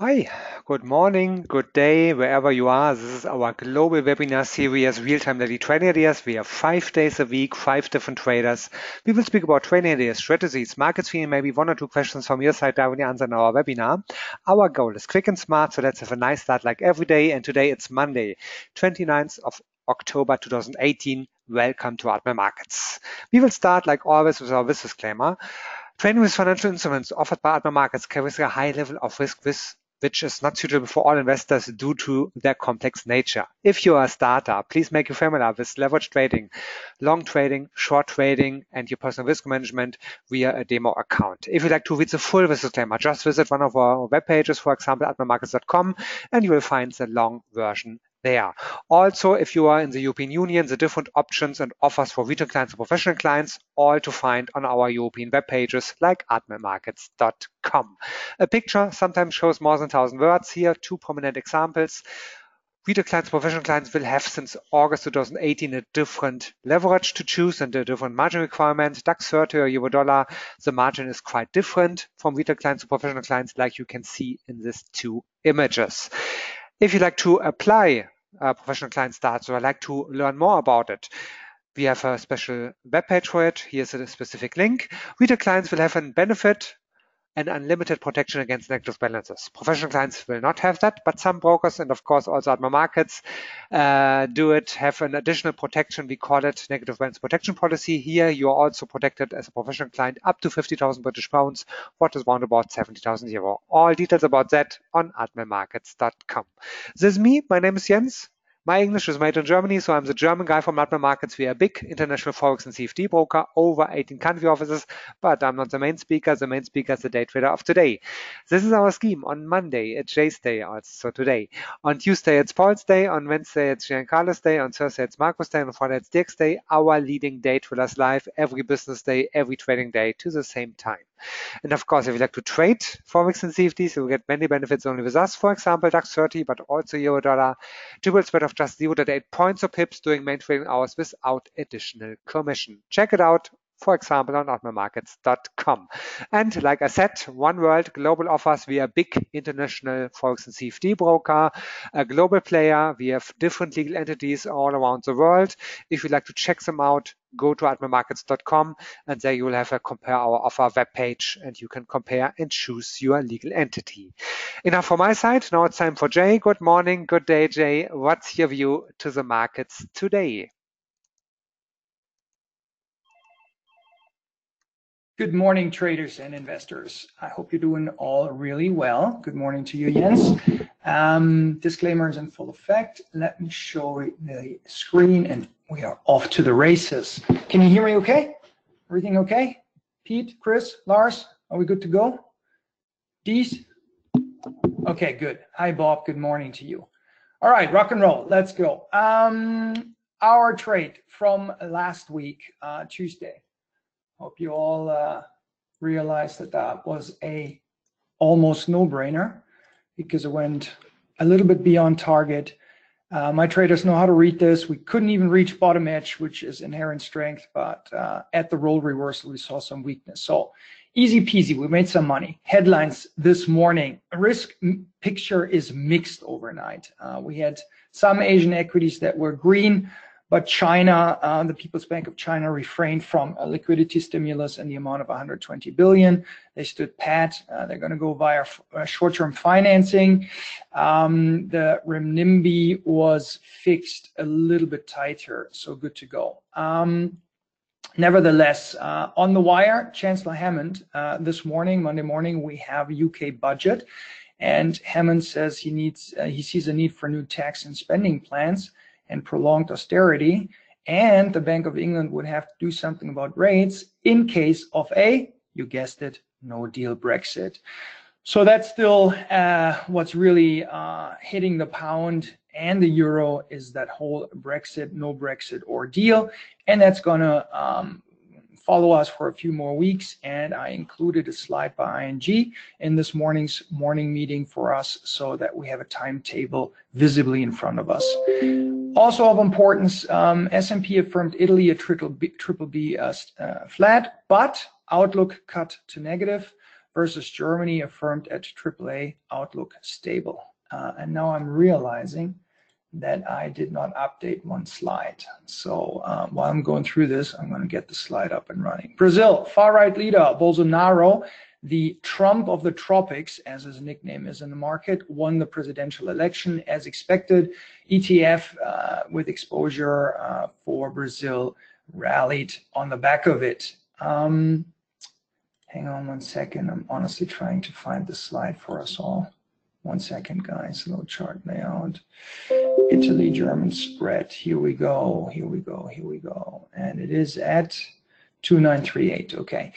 Hi, good morning, good day, wherever you are. This is our global webinar series, Real-Time Daily Trading Ideas. We have 5 days a week, 5 different traders. We will speak about trading ideas, strategies, markets, and maybe 1 or 2 questions from your side directly answered in our webinar. Our goal is quick and smart, so let's have a nice start like every day. And today it's Monday, 29th of October 2018. Welcome to Admiral Markets. We will start like always with our disclaimer. Trading with financial instruments offered by Admiral Markets carries a high level of risk which is not suitable for all investors due to their complex nature. If you are a startup, please make you familiar with leverage trading, long trading, short trading, and your personal risk management via a demo account. If you'd like to read the full disclaimer, just visit one of our web pages, for example, admiralmarkets.com, and you will find the long version there. Also, if you are in the European Union, the different options and offers for retail clients and professional clients, all to find on our European web pages like admiralmarkets.com. A picture sometimes shows more than 1,000 words. Here, 2 prominent examples. Retail clients, professional clients will have since August 2018 a different leverage to choose and a different margin requirement. DAX 30 or Euro dollar, the margin is quite different from retail clients to professional clients, like you can see in these 2 images. If you'd like to apply professional client starts or like to learn more about it, we have a special webpage for it. Here's a specific link. Retail clients will have a benefit and unlimited protection against negative balances. Professional clients will not have that, but some brokers and of course also Admiral Markets do it, have an additional protection. We call it negative balance protection policy. Here you are also protected as a professional client up to 50,000 British pounds, what is around about 70,000 euro. All details about that on admiralmarkets.com. This is me, my name is Jens. My English is made in Germany, so I'm the German guy from Admiral Markets. We are a big international Forex and CFD broker, over 18 country offices, but I'm not the main speaker. The main speaker is the day trader of today. This is our scheme. On Monday, it's Jay's day, also today. On Tuesday, it's Paul's day. On Wednesday, it's Giancarlo's day. On Thursday, it's Marco's day. And on Friday, it's Dirk's day. Our leading day traders live every business day, every trading day to the same time. And of course, if you like to trade Forex and CFDs, you will get many benefits only with us. For example, DAX 30, but also Euro dollar, triple spread of just 0.8 points or pips during main trading hours without additional commission. Check it out, for example, on admiralmarkets.com. And like I said, one world global offers. We are a big international Forex and CFD broker, a global player. We have different legal entities all around the world. If you'd like to check them out, go to admiralmarkets.com and there you will have a compare our offer web page and you can compare and choose your legal entity. Enough from my side. Now it's time for Jay. Good morning, good day, Jay. What's your view to the markets today? Good morning, traders and investors. I hope you're doing all really well. Good morning to you, Jens. Disclaimer is in full effect. Let me show you the screen and we are off to the races. Can you hear me okay? Everything okay? Pete, Chris, Lars, are we good to go? Dees? Okay, good. Hi, Bob. Good morning to you. All right, rock and roll. Let's go. Our trade from last week, Tuesday. Hope you all realized that that was a almost no-brainer because it went a little bit beyond target. My traders know how to read this. We couldn't even reach bottom edge, which is inherent strength, but at the role reversal, we saw some weakness. So easy peasy, we made some money. Headlines this morning, risk picture is mixed overnight. We had some Asian equities that were green, but China, the People's Bank of China refrained from a liquidity stimulus in the amount of 120 billion. They stood pat. They're going to go via short-term financing. The renminbi was fixed a little bit tighter, so good to go. Nevertheless, on the wire, Chancellor Hammond, this morning, Monday morning, we have UK budget, and Hammond says he sees a need for new tax and spending plans and prolonged austerity, and the Bank of England would have to do something about rates in case of a, you guessed it, no deal Brexit. So that's still what's really hitting the pound and the euro is that whole Brexit, no Brexit ordeal, and that's gonna follow us for a few more weeks. And I included a slide by ING in this morning's morning meeting for us so that we have a timetable visibly in front of us. Also of importance, S&P affirmed Italy a triple B flat, but outlook cut to negative versus Germany affirmed at AAA, outlook stable. And now I'm realizing that I did not update one slide. So while I'm going through this, I'm going to get the slide up and running. Brazil, far right leader, Bolsonaro, the Trump of the tropics, as his nickname is in the market, won the presidential election as expected. ETF with exposure for Brazil rallied on the back of it. Hang on one second. I'm honestly trying to find the slide for us all. 1 second, guys. Low chart layout. Italy, German spread. Here we go. Here we go. Here we go. And it is at 2938. Okay.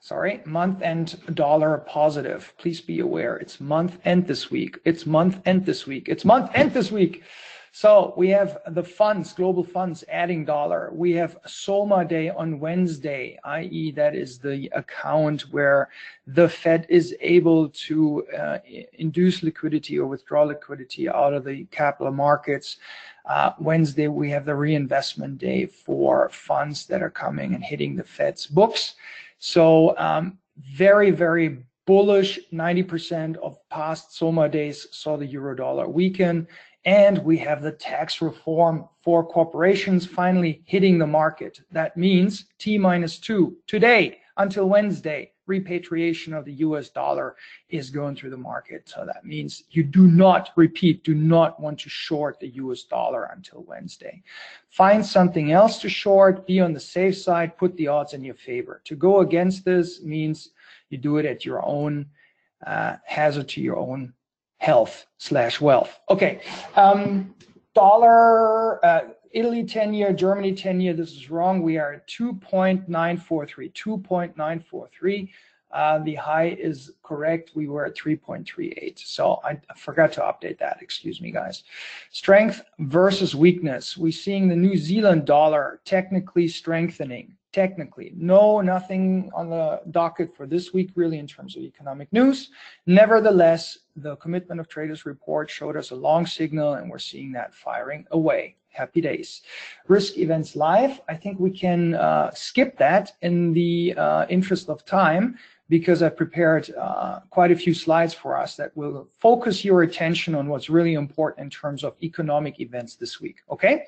Sorry, month end dollar positive. Please be aware, it's month end this week. It's month end this week. It's month end this week. So we have the funds, global funds adding dollar. We have Soma Day on Wednesday, i.e. that is the account where the Fed is able to induce liquidity or withdraw liquidity out of the capital markets. Wednesday, we have the reinvestment day for funds that are coming and hitting the Fed's books. So very, very bullish. 90% of past Soma days saw the euro dollar weaken. And we have the tax reform for corporations finally hitting the market. That means T-2 today until Wednesday, repatriation of the US dollar is going through the market. So that means you do not, repeat, do not want to short the US dollar until Wednesday. Find something else to short, be on the safe side, put the odds in your favor. To go against this means you do it at your own hazard to your own health/wealth. Okay, dollar, Italy 10-year, Germany 10-year, this is wrong. We are at 2.943, 2.943. The high is correct. We were at 3.38. So I forgot to update that. Excuse me, guys. Strength versus weakness. We're seeing the New Zealand dollar technically strengthening. Technically, nothing on the docket for this week really in terms of economic news. Nevertheless, the Commitment of Traders report showed us a long signal and we're seeing that firing away. Happy days. Risk events live. I think we can skip that in the interest of time because I prepared quite a few slides for us that will focus your attention on what's really important in terms of economic events this week. Okay.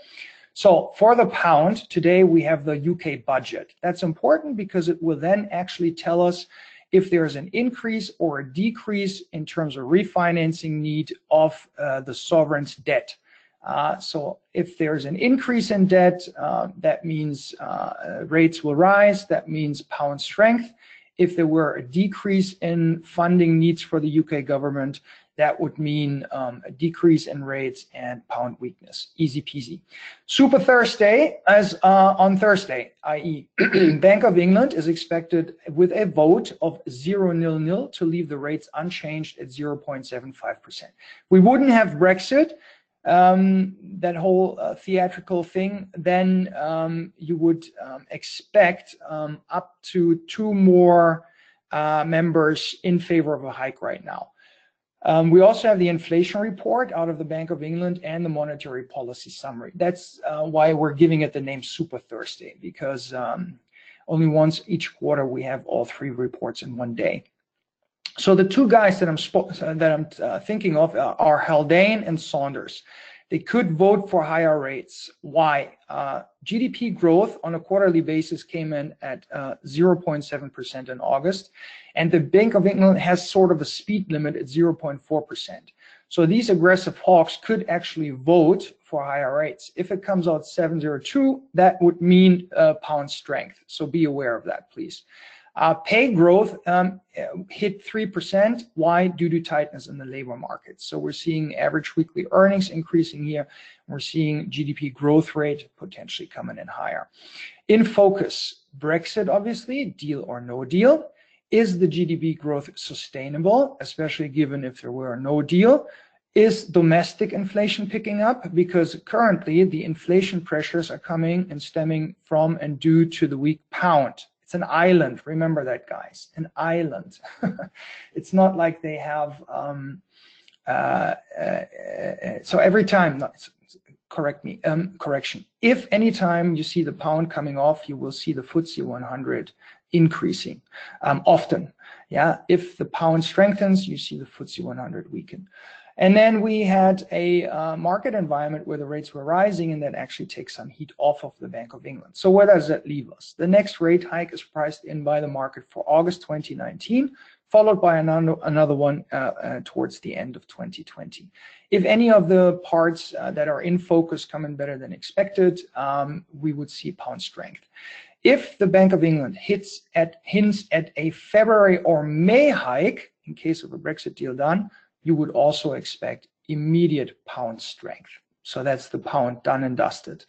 So for the pound, today we have the UK budget. That's important because it will then actually tell us if there's an increase or a decrease in terms of refinancing need of the sovereign's debt. So if there's an increase in debt, that means rates will rise. That means pound strength. If there were a decrease in funding needs for the UK government, that would mean a decrease in rates and pound weakness. Easy peasy. Super Thursday, as on Thursday, i.e. Bank of England is expected with a vote of 0.00 to leave the rates unchanged at 0.75%. We wouldn't have Brexit, that whole theatrical thing, then you would expect up to 2 more members in favor of a hike right now. We also have the inflation report out of the Bank of England and the monetary policy summary. That's why we're giving it the name Super Thursday, because only once each quarter we have all 3 reports in one day. So the 2 guys that I'm thinking of are Haldane and Saunders. They could vote for higher rates. Why? GDP growth on a quarterly basis came in at 0.7% in August, and the Bank of England has sort of a speed limit at 0.4%. So these aggressive hawks could actually vote for higher rates. If it comes out 7.02, that would mean pound strength. So be aware of that, please. Pay growth hit 3%. Why? Due to tightness in the labor market. So we're seeing average weekly earnings increasing here. We're seeing GDP growth rate potentially coming in higher. In focus, Brexit, obviously, deal or no deal. Is the GDP growth sustainable, especially given if there were no deal? Is domestic inflation picking up? Because currently the inflation pressures are coming and stemming from and due to the weak pound. It's an island. Remember that, guys. An island. It's not like they have. So every time, correction. If anytime you see the pound coming off, you will see the FTSE 100 increasing often. Yeah, if the pound strengthens, you see the FTSE 100 weaken. And then we had a market environment where the rates were rising, and that actually takes some heat off of the Bank of England. So where does that leave us? The next rate hike is priced in by the market for August 2019, followed by another one towards the end of 2020. If any of the parts that are in focus come in better than expected, we would see pound strength. If the Bank of England hints at a February or May hike, in case of a Brexit deal done, you would also expect immediate pound strength. So that's the pound done and dusted.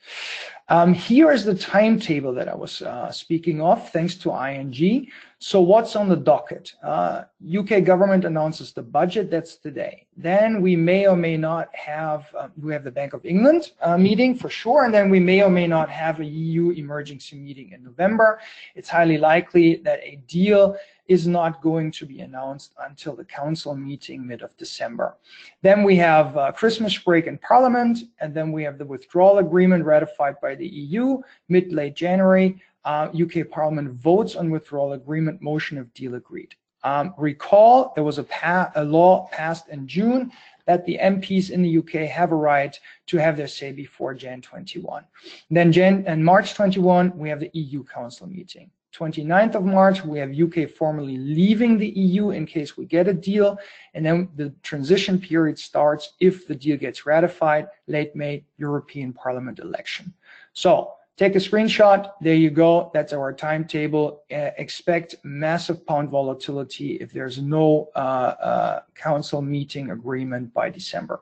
Here is the timetable that I was speaking of, thanks to ING. So what's on the docket? UK government announces the budget, that's today. Then we may or may not have, we have the Bank of England meeting for sure, and then we may or may not have a EU emergency meeting in November. It's highly likely that a deal is not going to be announced until the council meeting mid of December. Then we have Christmas break in Parliament, and then we have the withdrawal agreement ratified by the EU mid-late January. UK Parliament votes on withdrawal agreement, motion of deal agreed. Recall there was a law passed in June that the MPs in the UK have a right to have their say before Jan 21. Then and March 21, we have the EU Council meeting. 29th of March, we have UK formally leaving the EU in case we get a deal, and then the transition period starts if the deal gets ratified, late May, European Parliament election. So take a screenshot, there you go, that's our timetable. Expect massive pound volatility if there's no council meeting agreement by December.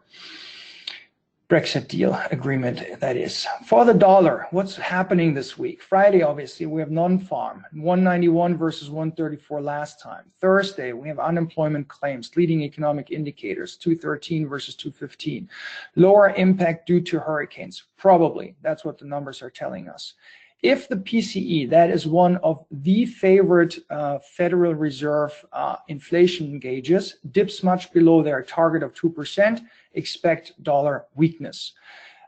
Brexit deal agreement, that is. For the dollar, what's happening this week? Friday, obviously, we have non-farm, 191 versus 134 last time. Thursday, we have unemployment claims, leading economic indicators, 213 versus 215. Lower impact due to hurricanes, probably. That's what the numbers are telling us. If the PCE, that is one of the favorite Federal Reserve inflation gauges, dips much below their target of 2%, expect dollar weakness.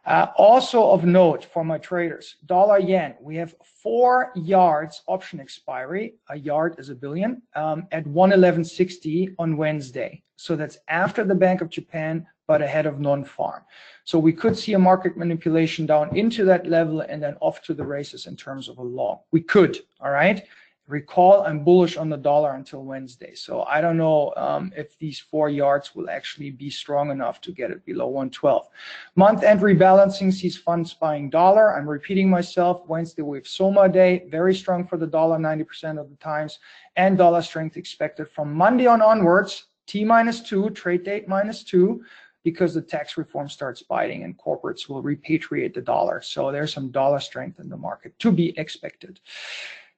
Also of note for my traders, dollar yen, we have 4 yards option expiry, a yard is a billion, at 111.60 on Wednesday. So that's after the Bank of Japan, but ahead of non-farm. So we could see a market manipulation down into that level and then off to the races in terms of a long. We could, all right? Recall, I'm bullish on the dollar until Wednesday. So I don't know if these 4 yards will actually be strong enough to get it below 112. Month-end rebalancing sees funds buying dollar. I'm repeating myself. Wednesday we have Soma day, very strong for the dollar 90% of the times, and dollar strength expected from Monday onwards, T-2, trade date -2, because the tax reform starts biting and corporates will repatriate the dollar. So there's some dollar strength in the market to be expected.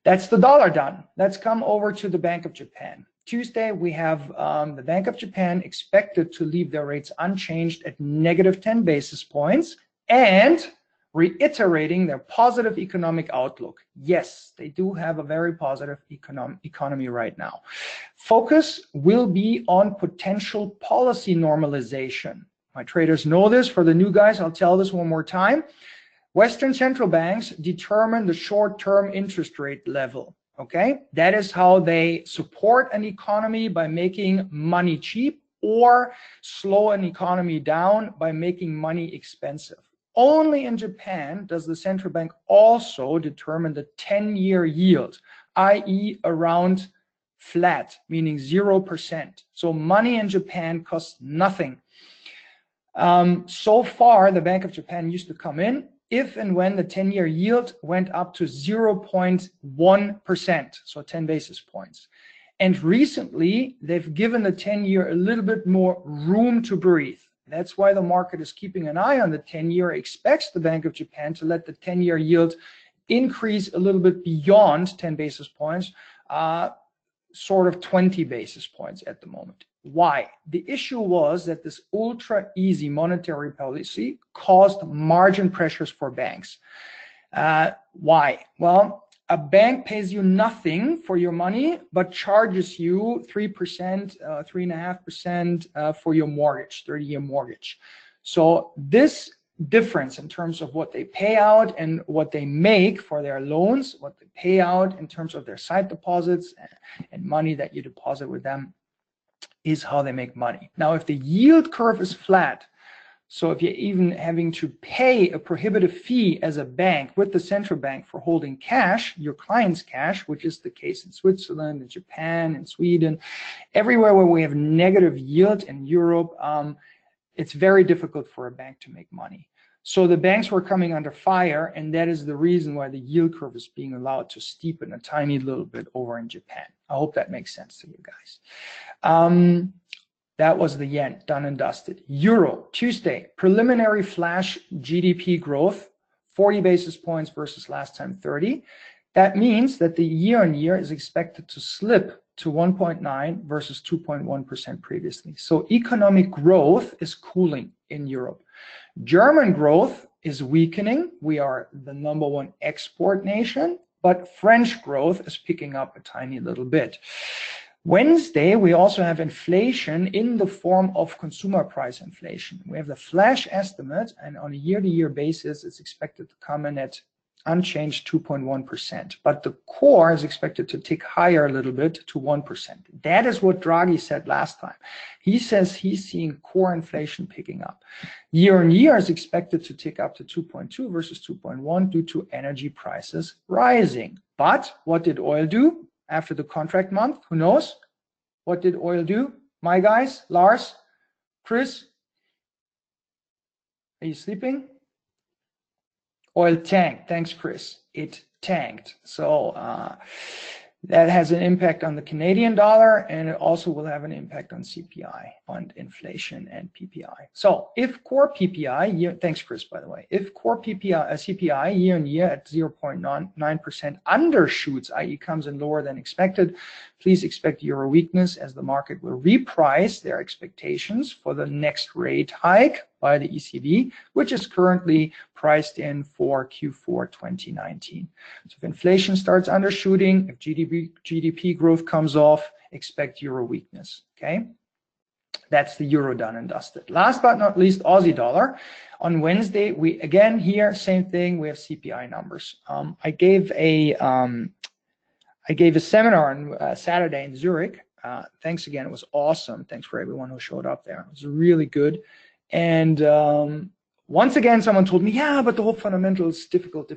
That's the dollar done. Let's come over to the Bank of Japan. Tuesday, we have the Bank of Japan expected to leave their rates unchanged at -10 basis points and reiterating their positive economic outlook. Yes, they do have a very positive economy right now. Focus will be on potential policy normalization. My traders know this. For the new guys, I'll tell this one more time. Western central banks determine the short-term interest rate level, okay? That is how they support an economy by making money cheap or slow an economy down by making money expensive. Only in Japan does the central bank also determine the 10-year yield, i.e. around flat, meaning 0%. So money in Japan costs nothing. So far, the Bank of Japan used to come in if and when the 10-year yield went up to 0.1%, so 10 basis points. And recently, they've given the 10-year a little bit more room to breathe. That's why the market is keeping an eye on the 10-year, expects the Bank of Japan to let the 10-year yield increase a little bit beyond 10 basis points, sort of 20 basis points at the moment. Why? The issue was that this ultra easy monetary policy caused margin pressures for banks. Why? Well, a bank pays you nothing for your money, but charges you 3%, 3.5% for your mortgage, 30-year mortgage. So this difference in terms of what they pay out and what they make for their loans, what they pay out in terms of their sight deposits and money that you deposit with them, is how they make money. Now, if the yield curve is flat, so if you're even having to pay a prohibitive fee as a bank with the central bank for holding cash, your client's cash, which is the case in Switzerland, in Japan, in Sweden, everywhere where we have negative yield in Europe, it's very difficult for a bank to make money. So the banks were coming under fire, and that is the reason why the yield curve is being allowed to steepen a tiny little bit over in Japan. I hope that makes sense to you guys. That was the yen, done and dusted. Euro, Tuesday, preliminary flash GDP growth, 40 basis points versus last time 30. That means that the year-on-year is expected to slip to 1.9 versus 2.1% previously. So economic growth is cooling in Europe. German growth is weakening. We are the #1 export nation, but French growth is picking up a tiny little bit. Wednesday, we also have inflation in the form of consumer price inflation. We have the flash estimate, and on a year-to-year basis, it's expected to come in at unchanged 2.1%, but the core is expected to tick higher a little bit to 1%. That is what Draghi said last time. He says he's seeing core inflation picking up. Year-on-year is expected to tick up to 2.2 versus 2.1 due to energy prices rising. But what did oil do after the contract month? Who knows? What did oil do? My guys, Lars, Chris, are you sleeping? Oil tanked. Thanks, Chris. It tanked. So that has an impact on the Canadian dollar, and it also will have an impact on CPI, on inflation and PPI. So if core PPI, thanks, Chris, by the way, if core PPI, CPI year-on-year at 0.9% undershoots, i.e. comes in lower than expected, please expect euro weakness as the market will reprice their expectations for the next rate hike by the ECB, which is currently priced in for Q4 2019. So if inflation starts undershooting, if GDP growth comes off, expect euro weakness, okay? That's the euro done and dusted. Last but not least, Aussie dollar. On Wednesday, we again here, same thing, we have CPI numbers. I gave a seminar on Saturday in Zurich. Thanks again, it was awesome. Thanks for everyone who showed up there. It was really good. And once again, someone told me, yeah, but the whole fundamentals is difficult.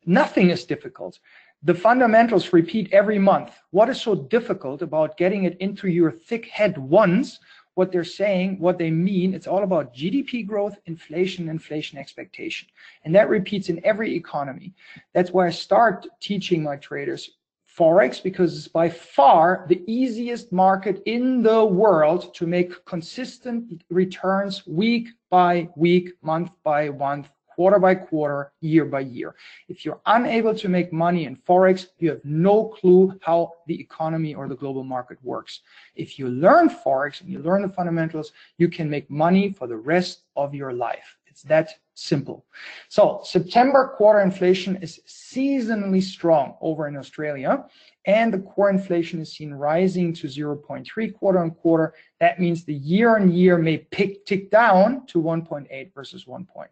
Nothing is difficult. The fundamentals repeat every month. What is so difficult about getting it into your thick head once, what they're saying, what they mean? It's all about GDP growth, inflation expectation. And that repeats in every economy. That's why I start teaching my traders Forex, because it's by far the easiest market in the world to make consistent returns week by week, month by month, quarter by quarter, year by year. If you're unable to make money in Forex, you have no clue how the economy or the global market works. If you learn Forex and you learn the fundamentals, you can make money for the rest of your life. It's that simple. So September quarter inflation is seasonally strong over in Australia, and the core inflation is seen rising to 0.3 quarter on quarter. That means the year-on-year may tick down to 1.8 versus 1.9.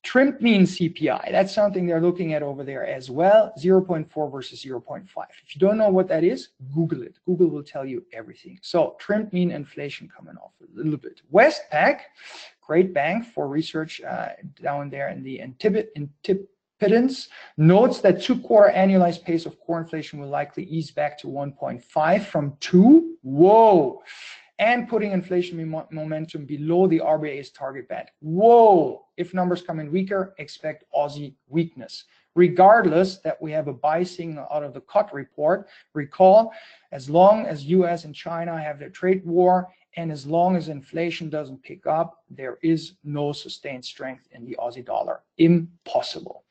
Trimmed mean CPI, that's something they're looking at over there as well, 0.4 versus 0.5. If you don't know what that is, Google it. Google will tell you everything. So trimmed mean inflation coming off a little bit. Westpac, great bank for research down there in the Antipedans, notes that 2-quarter annualized pace of core inflation will likely ease back to 1.5 from 2. Whoa. And putting inflation momentum below the RBA's target band. Whoa! If numbers come in weaker, expect Aussie weakness. Regardless that we have a buy signal out of the COT report, recall, as long as US and China have their trade war, and as long as inflation doesn't pick up, there is no sustained strength in the Aussie dollar. Impossible.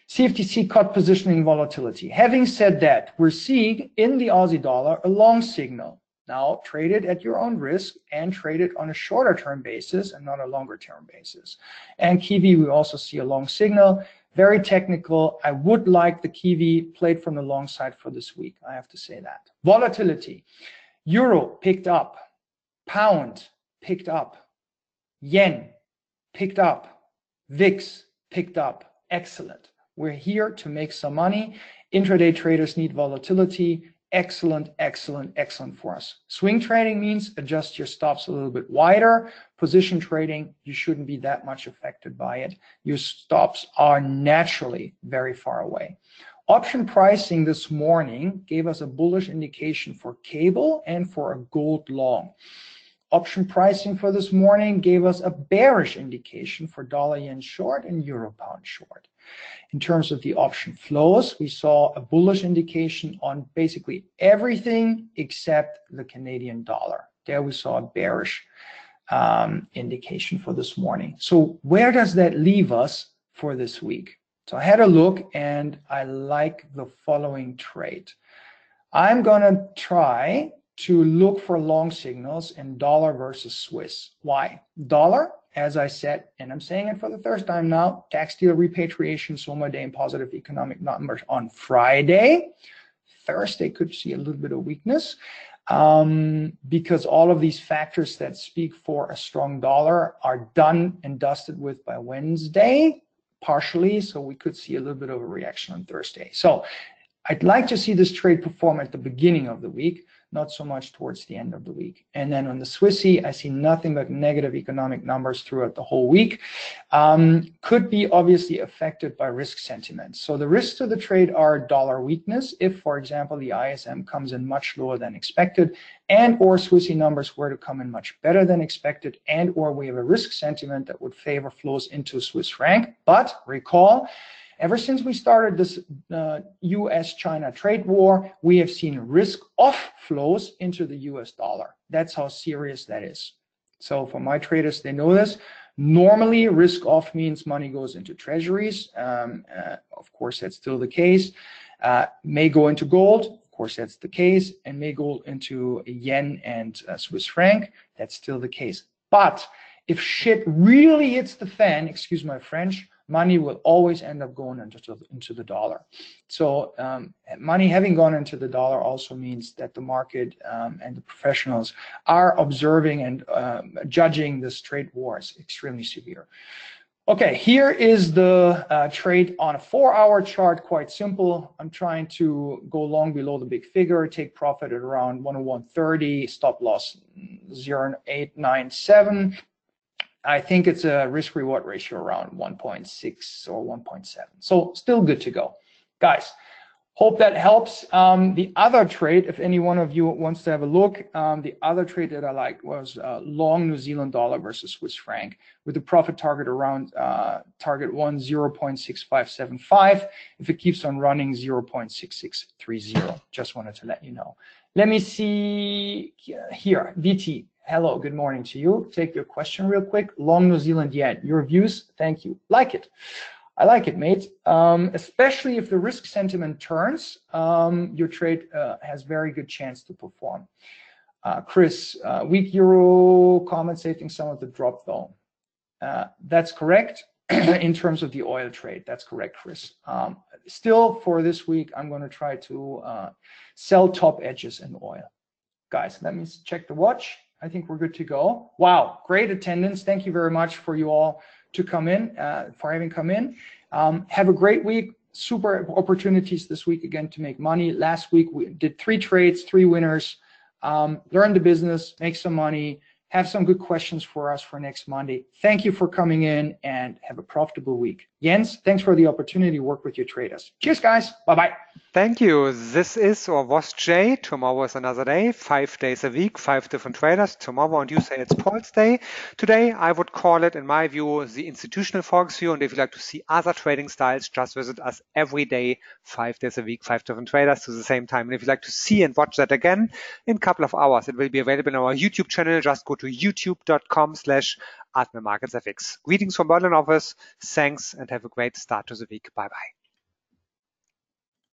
CFTC COT positioning volatility. Having said that, we're seeing in the Aussie dollar a long signal. Now, trade it at your own risk and trade it on a shorter term basis and not a longer term basis. And Kiwi, we also see a long signal, very technical. I would like the Kiwi played from the long side for this week. I have to say that. Volatility. Euro picked up. Pound picked up. Yen picked up. VIX picked up. Excellent. We're here to make some money. Intraday traders need volatility. Excellent, excellent, excellent for us. Swing trading means adjust your stops a little bit wider. Position trading, you shouldn't be that much affected by it. Your stops are naturally very far away. Option pricing this morning gave us a bullish indication for cable and for a gold long. Option pricing for this morning gave us a bearish indication for dollar yen short and euro pound short. In terms of the option flows, we saw a bullish indication on basically everything except the Canadian dollar. There we saw a bearish indication for this morning. So where does that leave us for this week? So I had a look and I like the following trade. I'm going to try to look for long signals in dollar versus Swiss. Why? Dollar, as I said, and I'm saying it for the third time now, tax deal repatriation, Soma day and positive economic numbers on Friday. Thursday could see a little bit of weakness because all of these factors that speak for a strong dollar are done and dusted with by Wednesday, partially, so we could see a little bit of a reaction on Thursday. So I'd like to see this trade perform at the beginning of the week, not so much towards the end of the week. And then on the Swissy, I see nothing but negative economic numbers throughout the whole week. Could be obviously affected by risk sentiment. So the risks to the trade are dollar weakness. If, for example, the ISM comes in much lower than expected, and or Swissy numbers were to come in much better than expected, and or we have a risk sentiment that would favor flows into Swiss franc. But recall, ever since we started this US-China trade war, we have seen risk-off flows into the US dollar. That's how serious that is. So for my traders, they know this. Normally, risk-off means money goes into treasuries. Of course, that's still the case. May go into gold. Of course, that's the case. And may go into yen and Swiss franc. That's still the case. But if shit really hits the fan, excuse my French, money will always end up going into the dollar. So money having gone into the dollar also means that the market and the professionals are observing and judging this trade war as extremely severe. Okay, here is the trade on a 4-hour chart, quite simple. I'm trying to go long below the big figure, take profit at around 101.30, stop loss 0.897. I think it's a risk reward ratio around 1.6 or 1.7. So still good to go. Guys, hope that helps. The other trade, if any one of you wants to have a look, the other trade that I liked was long New Zealand dollar versus Swiss franc with the profit target around target 0.6575. If it keeps on running, 0.6630. Just wanted to let you know. Let me see here, DT. Hello, good morning to you. Take your question real quick. Long New Zealand yen. Your views? Thank you. Like it. I like it, mate. Especially if the risk sentiment turns, your trade has very good chance to perform. Chris, weak euro compensating some of the drop though. That's correct in terms of the oil trade. That's correct, Chris. Still for this week, I'm going to try to sell top edges in oil. Guys, let me check the watch. I think we're good to go. Wow, great attendance. Thank you very much for you all to come in, for having come in. Have a great week. Super opportunities this week again to make money. Last week we did 3 trades, 3 winners. Learn the business, make some money, have some good questions for us for next Monday. Thank you for coming in and have a profitable week. Jens, thanks for the opportunity to work with your traders. Cheers, guys. Bye-bye. Thank you. This is or was Jay. Tomorrow is another day, 5 days a week, 5 different traders. Tomorrow on Tuesday, it's Paul's day. Today, I would call it, in my view, the institutional Forex view. And if you'd like to see other trading styles, just visit us every day, 5 days a week, 5 different traders to the same time. And if you'd like to see and watch that again in a couple of hours, it will be available on our YouTube channel. Just go to youtube.com/Admiral Markets FX. Greetings from Berlin office. Thanks and have a great start to the week. Bye-bye.